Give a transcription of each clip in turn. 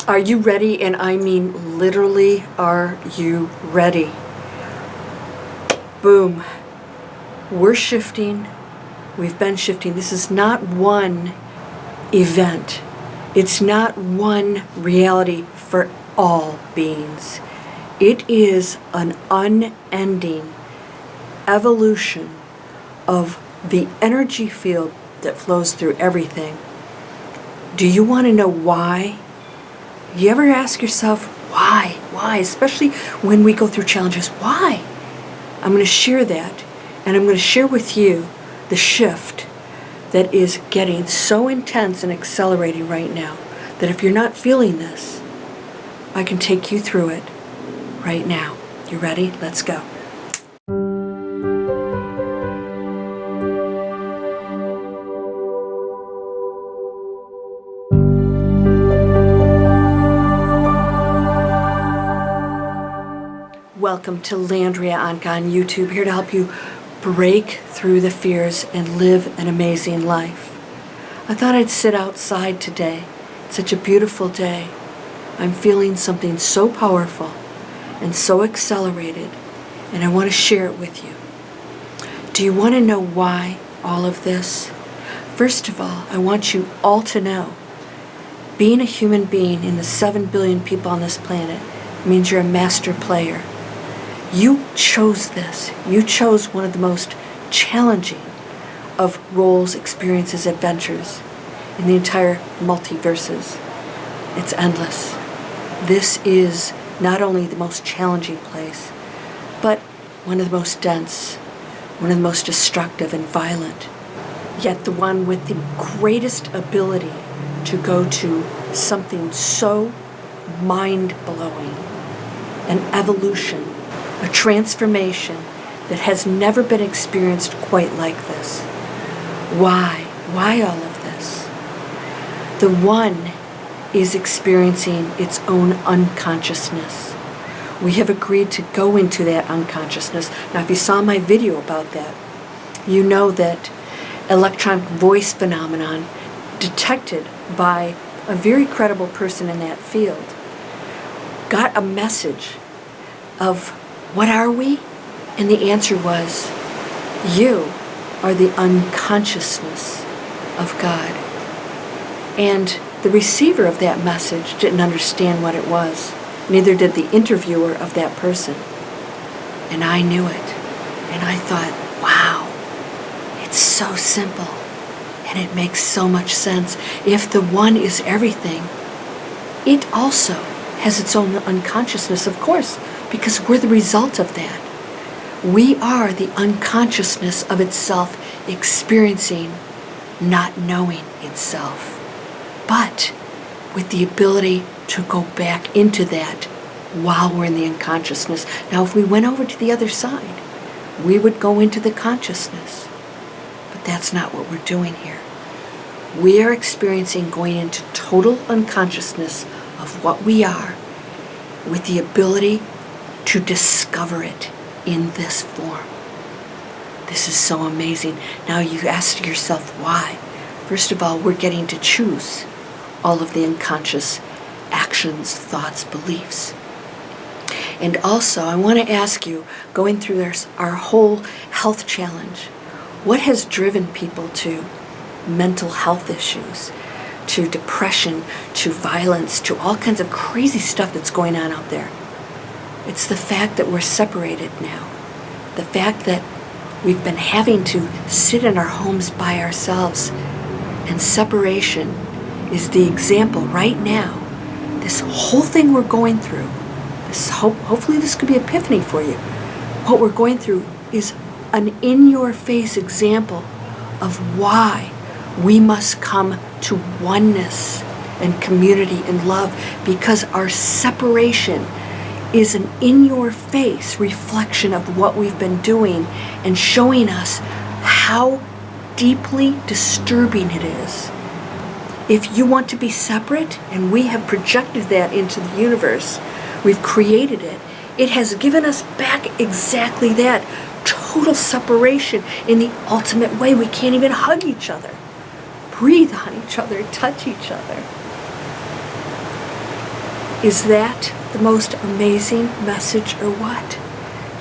Are you ready? And I mean literally, are you ready? Boom. We're shifting. We've been shifting. This is not one event. It's not one reality for all beings. It is an unending evolution of the energy field that flows through everything. Do you want to know why? You ever ask yourself, why? Why? Especially when we go through challenges. Why? I'm going to share that, and I'm going to share with you the shift that is getting so intense and accelerating right now that if you're not feeling this, I can take you through it right now. You ready? Let's go. Welcome to Landria Onkka on YouTube, here to help you break through the fears and live an amazing life. I thought I'd sit outside today. It's such a beautiful day. I'm feeling something so powerful and so accelerated, and I want to share it with you. Do you want to know why all of this? First of all, I want you all to know, being a human being in the 7 billion people on this planet means you're a master player. You chose this. You chose one of the most challenging of roles, experiences, adventures in the entire multiverses. It's endless. This is not only the most challenging place, but one of the most dense, one of the most destructive and violent, yet the one with the greatest ability to go to something so mind-blowing, an evolution, a transformation that has never been experienced quite like this. Why? Why all of this? The one is experiencing its own unconsciousness. We have agreed to go into that unconsciousness. Now, if you saw my video about that, you know that electronic voice phenomenon detected by a very credible person in that field got a message of what are we? And the answer was, you are the unconsciousness of God. And the receiver of that message didn't understand what it was. Neither did the interviewer of that person. And I knew it. And I thought, wow, it's so simple. And it makes so much sense. If the one is everything, it also has its own unconsciousness, of course, because we're the result of that. We are the unconsciousness of itself experiencing, not knowing itself, but with the ability to go back into that while we're in the unconsciousness. Now, if we went over to the other side, we would go into the consciousness, but that's not what we're doing here. We are experiencing going into total unconsciousness of what we are with the ability to discover it in this form. This is so amazing. Now you ask yourself why. First of all, we're getting to choose all of the unconscious actions, thoughts, beliefs. And also, I want to ask you, going through our whole health challenge, what has driven people to mental health issues, to depression, to violence, to all kinds of crazy stuff that's going on out there? It's the fact that we're separated now. The fact that we've been having to sit in our homes by ourselves. And separation is the example right now. This whole thing we're going through, hopefully this could be epiphany for you. What we're going through is an in-your-face example of why we must come to oneness and community and love, because our separation is an in-your-face reflection of what we've been doing and showing us how deeply disturbing it is. If you want to be separate, and we have projected that into the universe, we've created it, it has given us back exactly that, total separation in the ultimate way. We can't even hug each other, breathe on each other, touch each other. Is that the most amazing message or what?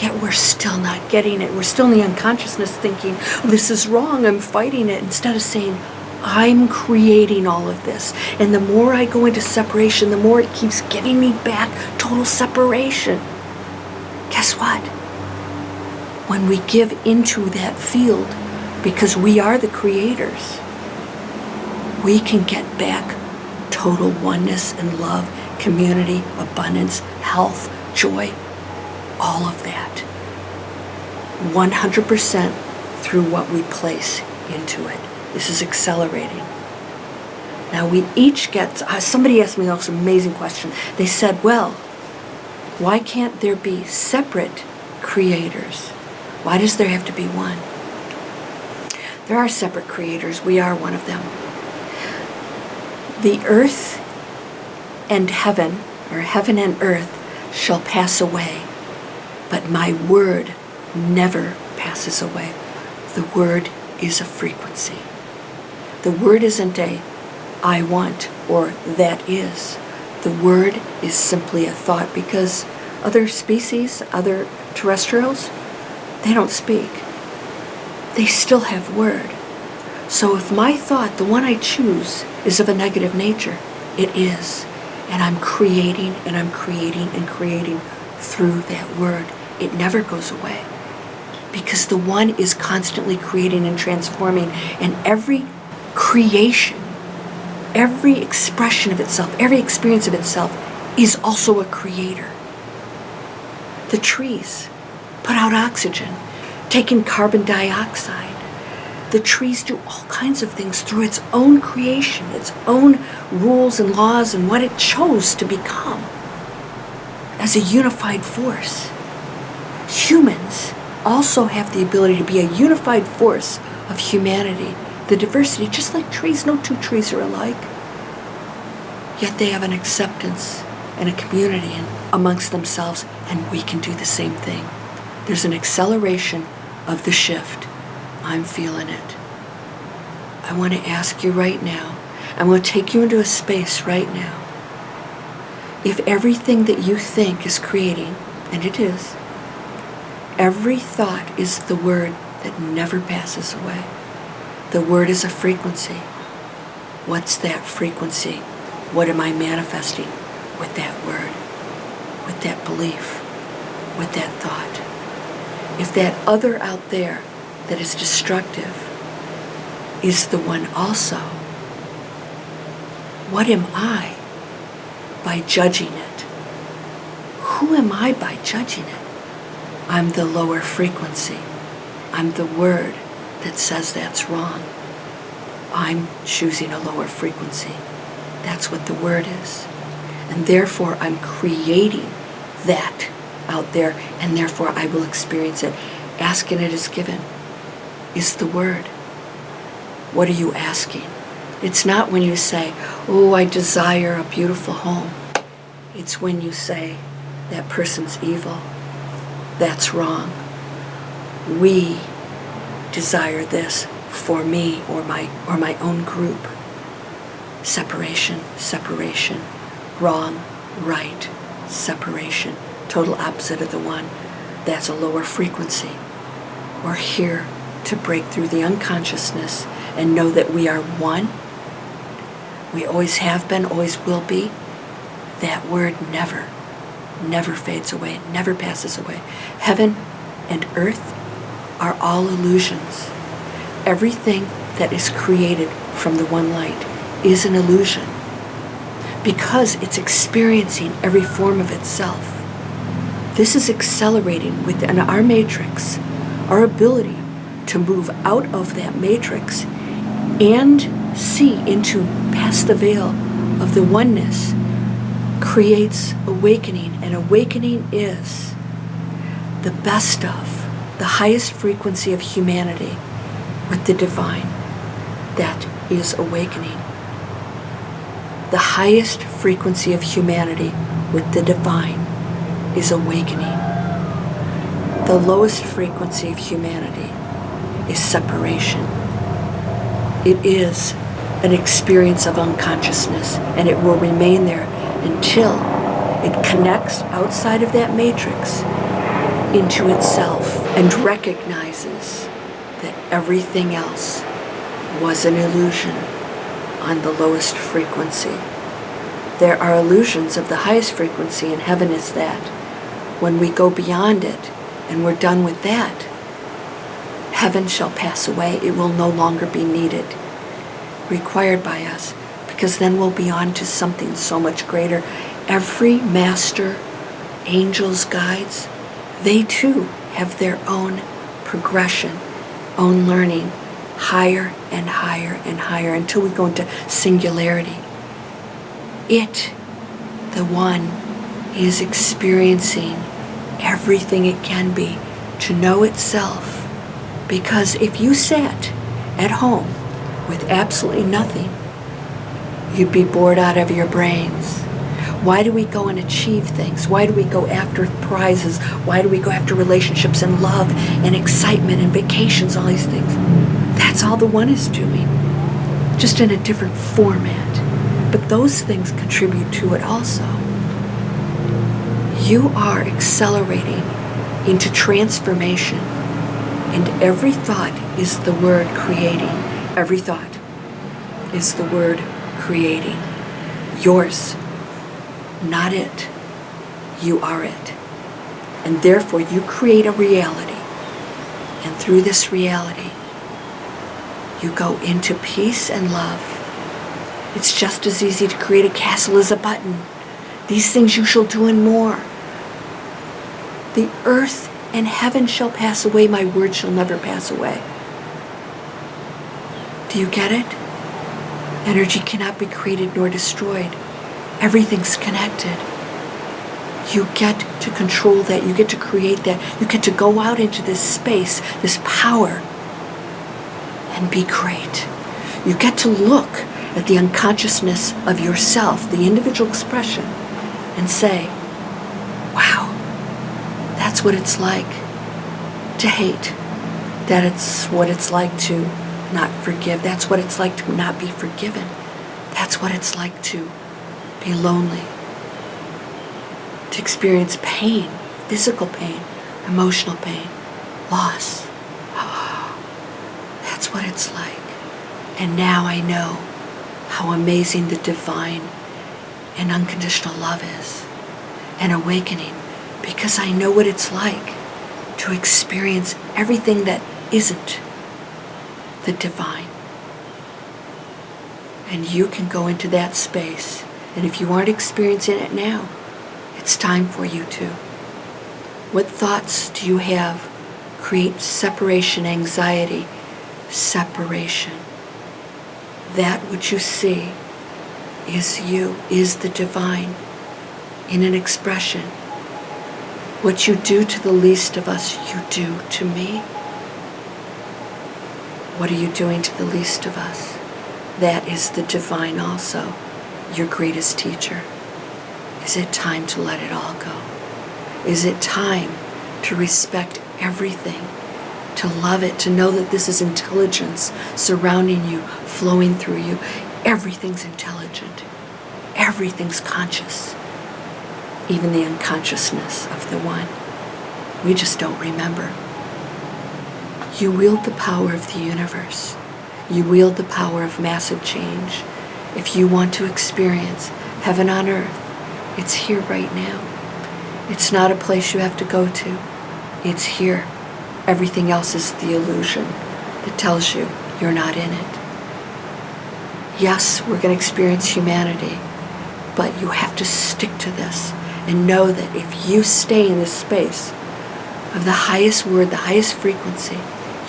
Yet we're still not getting it. We're still in the unconsciousness thinking, this is wrong, I'm fighting it, instead of saying, I'm creating all of this. And the more I go into separation, the more it keeps giving me back total separation. Guess what? When we give into that field, because we are the creators, we can get back total oneness and love, community, abundance, health, joy, all of that. 100% through what we place into it. This is accelerating. Now we each get, somebody asked me this amazing question. They said, well, why can't there be separate creators? Why does there have to be one? There are separate creators. We are one of them. The earth and heaven, or heaven and earth, shall pass away, but my word never passes away. The word is a frequency. The word isn't a I want or that is. The word is simply a thought, because other species, other terrestrials, they don't speak. They still have word. So if my thought, the one I choose, is of a negative nature, it is. And I'm creating and I'm creating and creating through that word. It never goes away. Because the one is constantly creating and transforming, and every creation, every expression of itself, every experience of itself is also a creator. The trees put out oxygen, take in carbon dioxide. The trees do all kinds of things through its own creation, its own rules and laws, and what it chose to become as a unified force. Humans also have the ability to be a unified force of humanity, the diversity, just like trees. No two trees are alike. Yet they have an acceptance and a community amongst themselves, and we can do the same thing. There's an acceleration of the shift. I'm feeling it. I want to ask you right now, I'm going to take you into a space right now. If everything that you think is creating, and it is, every thought is the word that never passes away. The word is a frequency. What's that frequency? What am I manifesting with that word, with that belief, with that thought? If that other out there that is destructive is the one also, what am I by judging it? Who am I by judging it? I'm the lower frequency. I'm the word that says that's wrong. I'm choosing a lower frequency. That's what the word is. And therefore I'm creating that out there, and therefore I will experience it. Ask and it is given is the word. What are you asking? It's not when you say, oh, I desire a beautiful home. It's when you say, that person's evil. That's wrong. We desire this for me or my own group. Separation, separation. Wrong, right, separation. Total opposite of the one. That's a lower frequency. We're here to break through the unconsciousness and know that we are one. We always have been, always will be. That word never fades away. It never passes away. Heaven and earth are all illusions. Everything that is created from the one light is an illusion, because it's experiencing every form of itself. This is accelerating within our matrix, our ability to move out of that matrix and see into past the veil of the oneness creates awakening, and awakening is the best of, the highest frequency of humanity with the divine. That is awakening. The highest frequency of humanity with the divine is awakening. The lowest frequency of humanity is separation. It is an experience of unconsciousness, and it will remain there until It connects outside of that matrix into itself and recognizes that everything else was an illusion on the lowest frequency. There are illusions of the highest frequency, and heaven is that. When we go beyond it and we're done with that, heaven shall pass away. It will no longer be needed, required by us, because then we'll be on to something so much greater. Every master, angels, guides, they too have their own progression, own learning, higher and higher and higher until we go into singularity. It, the one, is experiencing everything it can be to know itself. Because if you sat at home with absolutely nothing, you'd be bored out of your brains. Why do we go and achieve things? Why do we go after prizes? Why do we go after relationships and love and excitement and vacations, all these things? That's all the one is doing, just in a different format. But those things contribute to it also. You are accelerating into transformation, and every thought is the word creating. Every thought is the word creating. Yours, not it. You are it. And therefore you create a reality. And through this reality, you go into peace and love. It's just as easy to create a castle as a button. These things you shall do and more. The earth and heaven shall pass away, my word shall never pass away. Do you get it? Energy cannot be created nor destroyed. Everything's connected. You get to control that. You get to create that. You get to go out into this space, this power, and be great. You get to look at the unconsciousness of yourself, the individual expression, and say, wow, that's what it's like to hate. That's what it's like to not forgive. That's what it's like to not be forgiven. That's what it's like to be lonely. To experience pain, physical pain, emotional pain, loss. That's what it's like. And now I know how amazing the divine and unconditional love is, and awakening, because I know what it's like to experience everything that isn't the divine. And you can go into that space, and if you aren't experiencing it now, it's time for you to. What thoughts do you have create separation, anxiety, separation? That which you see is you, is the divine in an expression. What you do to the least of us, you do to me. What are you doing to the least of us? That is the divine also, your greatest teacher. Is it time to let it all go? Is it time to respect everything, to love it, to know that this is intelligence surrounding you, flowing through you? Everything's intelligent. Everything's conscious. Even the unconsciousness of the one. We just don't remember. You wield the power of the universe. You wield the power of massive change. If you want to experience heaven on earth, it's here right now. It's not a place you have to go to. It's here. Everything else is the illusion that tells you you're not in it. Yes, we're going to experience humanity, but you have to stick to this and know that if you stay in this space of the highest word, the highest frequency,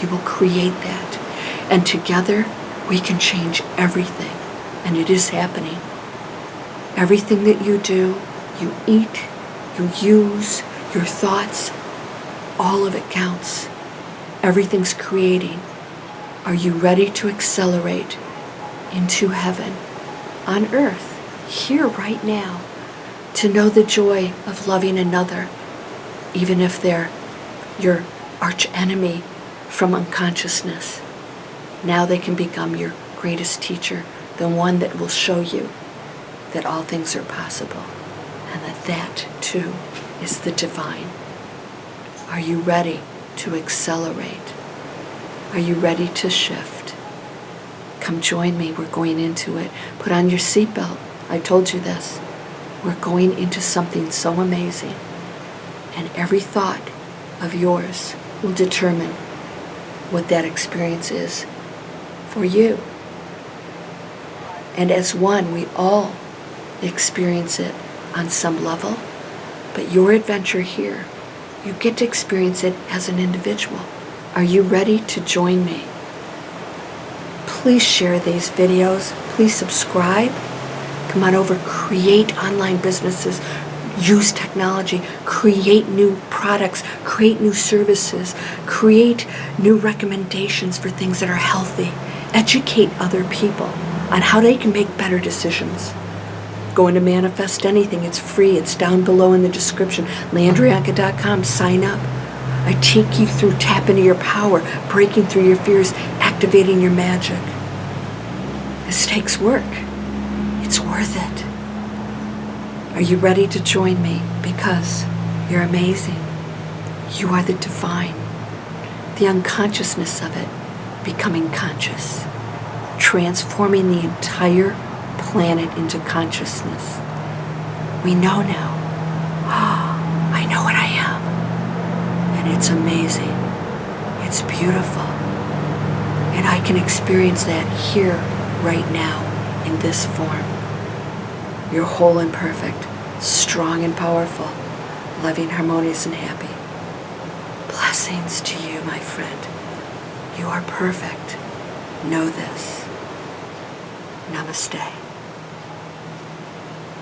you will create that. And together, we can change everything. And it is happening. Everything that you do, you eat, you use, your thoughts, all of it counts. Everything's creating. Are you ready to accelerate into heaven on earth, here right now, to know the joy of loving another, even if they're your arch enemy from unconsciousness? Now they can become your greatest teacher, the one that will show you that all things are possible. and that too is the divine. Are you ready to accelerate? Are you ready to shift? Come join me. We're going into it. Put on your seatbelt. I told you this. We're going into something so amazing. And every thought of yours will determine what that experience is for you. And as one, we all experience it on some level. But your adventure here, you get to experience it as an individual. Are you ready to join me? Please share these videos. Please subscribe. Come on over, create online businesses, use technology, create new products, create new services, create new recommendations for things that are healthy. Educate other people on how they can make better decisions. Go into Manifest Anything. It's free. It's down below in the description. LandriaOnkka.com. Sign up. I take you through tap into your power, breaking through your fears, activating your magic. This takes work. It's worth it. Are you ready to join me? Because you're amazing. You are the divine. The unconsciousness of it becoming conscious. Transforming the entire planet into consciousness. We know now. I know what I am. And it's amazing. It's beautiful. And I can experience that here, right now, in this form. You're whole and perfect, strong and powerful, loving, harmonious, and happy. Blessings to you, my friend. You are perfect. Know this. Namaste.